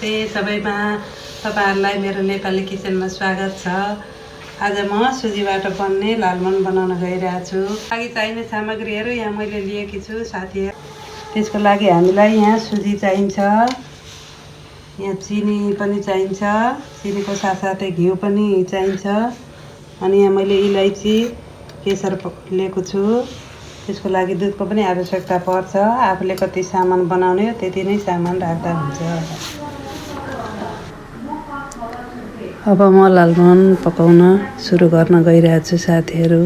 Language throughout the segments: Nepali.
नमस्ते सबैमा तपाईहरुलाई मेरो नेपाली किचनमा स्वागत छ। आज म सुजीबाट बन्ने लालमोहन बनाउन गइरहेको छु। लागि चाहिने सामग्रीहरू यहाँ मैले लिएकी छु साथीहरु। त्यसको लागि हामीलाई यहाँ सुजी चाहिन्छ, यहाँ चिनी पनि चाहिन्छ, चिनीको साथसाथै घिउ पनि चाहिन्छ। अनि यहाँ मैले इलायची केसर लिएको छु। त्यसको लागि दुधको पनि आवश्यकता पर्छ। आफूले कति सामान बनाउने हो त्यति नै सामान राख्दा हुन्छ। अब म लालमोहन पकाउन सुरु गर्न गइरहेको छु साथीहरु।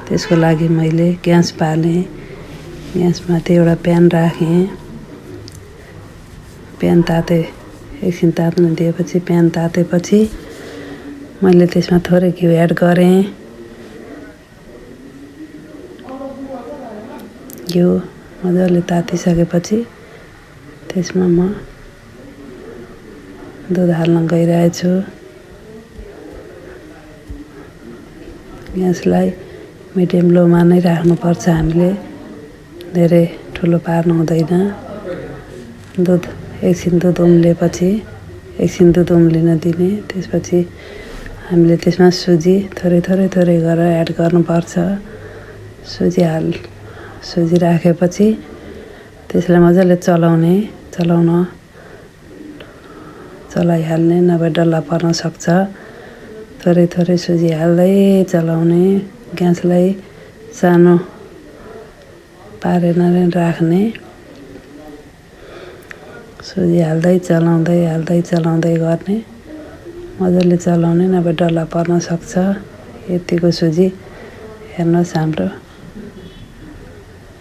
त्यसको लागि मैले ग्यास बाले, ग्यासमाथि एउटा प्यान राखे। प्यान ताते एकछिन ताप्न दिएपछि प्यान तातेपछि मैले त्यसमा थोरै घिउ एड गरे। घिउ मजाले तातिसकेपछि त्यसमा म दुध हाल्न गइरहेको छु। ग्यासलाई मिडियम लोमा नै राख्नुपर्छ। हामीले धेरै ठुलो पार्नु हुँदैन। एकछिन दुध उम्लेपछि एकछिन दुध उम्लिन दिने। त्यसपछि हामीले त्यसमा सुजी थोरै गरेर एड गर्नुपर्छ। सुजी राखेपछि त्यसलाई मजाले चलाइहाल्ने, नभए डल्ला पर्न सक्छ। थोरै सुजी हाल्दै चलाउने, ग्यासलाई सानो पारेर नै राख्ने। सुजी हाल्दै चलाउँदै गर्ने, मजाले चलाउने, नभए डल्ला पर्न सक्छ। यतिको सुजी हेर्नुहोस्, हाम्रो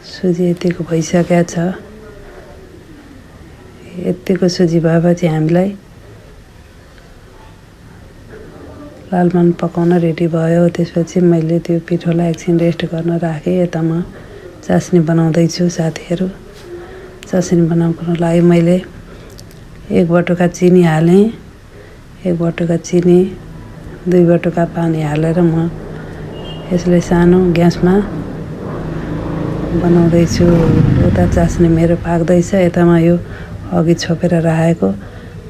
सुजी यतिको भइसकेको छ। यतिको सुजी भएपछि हामीलाई लालमोहन पकाउन रेडी भयो। त्यसपछि मैले त्यो पिठोलाई एकछिन रेस्ट गर्न राखेँ। यता म चास्नी बनाउँदै छु साथीहरु। चास्नी बनाउनको लागि मैले 1 बटुका चिनी हालेँ। 1 बटुका चिनी 2 बटुका पानी हालेर म यसलाई सानो ग्यासमा बनाउँदै छु। उता चास्नी मेरो पाक्दैछ, यतामा यो अघि छोपेर राखेको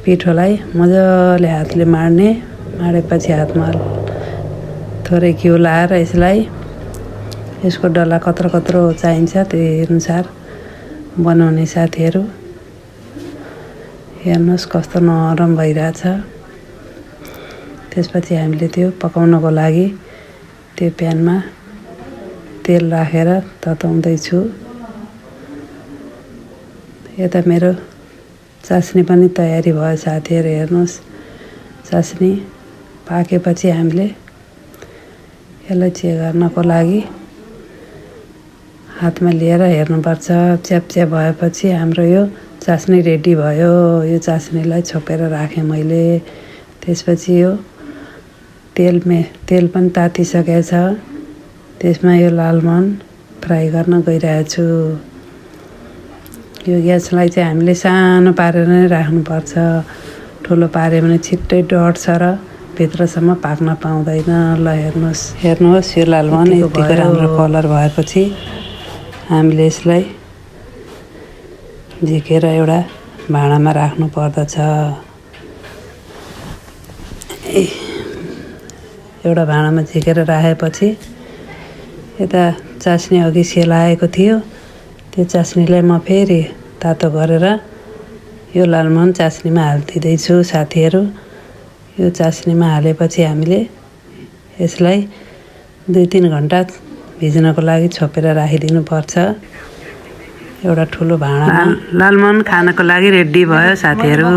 पिठोलाई मजाले हातले माडेपछि हातमा थोरै घिउ लाएर यसको डल्ला कत्रो चाहिन्छ त्यही अनुसार बनाउने साथीहरु। हेर्नुहोस् कस्तो नरम भइरहेछ। त्यसपछि हामीले त्यो पकाउनको लागि त्यो प्यानमा तेल राखेर तताउँदै छु। यता मेरो चास्नी पनि तयारी भयो साथीहरु। हेर्नुहोस्, चास्नी पाकेपछि हामीले यसलाई चेक गर्नको लागि हातमा लिएर हेर्नुपर्छ। च्याप भएपछि हाम्रो यो चास्नी रेडी भयो। यो चास्नीलाई छोपेर राखेँ मैले। त्यसपछि यो तेल पनि तातिसकेको छ। त्यसमा यो लालमोहन फ्राई गर्न गइरहेको छु। यो ग्यासलाई चाहिँ हामीले सानो पारेर नै राख्नुपर्छ। ठुलो पार्यो भने छिट्टै डढ्छ र भित्रसम्म पाक्न पाउँदैन। ल हेर्नुहोस् यो लालमोहन यतिको राम्रो कलर भएपछि हामीले यसलाई झिकेर एउटा भाँडामा राख्नु पर्दछ। एउटा भाँडामा झिकेर राखेपछि यता चास्नी अघि सेलाएको थियो, त्यो चास्नीलाई म फेरि तातो गरेर यो लालमोहन चास्नीमा हालिदिँदैछु साथीहरु। यो चास्नीमा हालेपछि हामीले यसलाई 2-3 घण्टा भिज्नको लागि छोपेर राखिदिनु पर्छ। एउटा ठुलो भाँडामा लालमोहन खानको लागि रेडी भयो साथीहरु।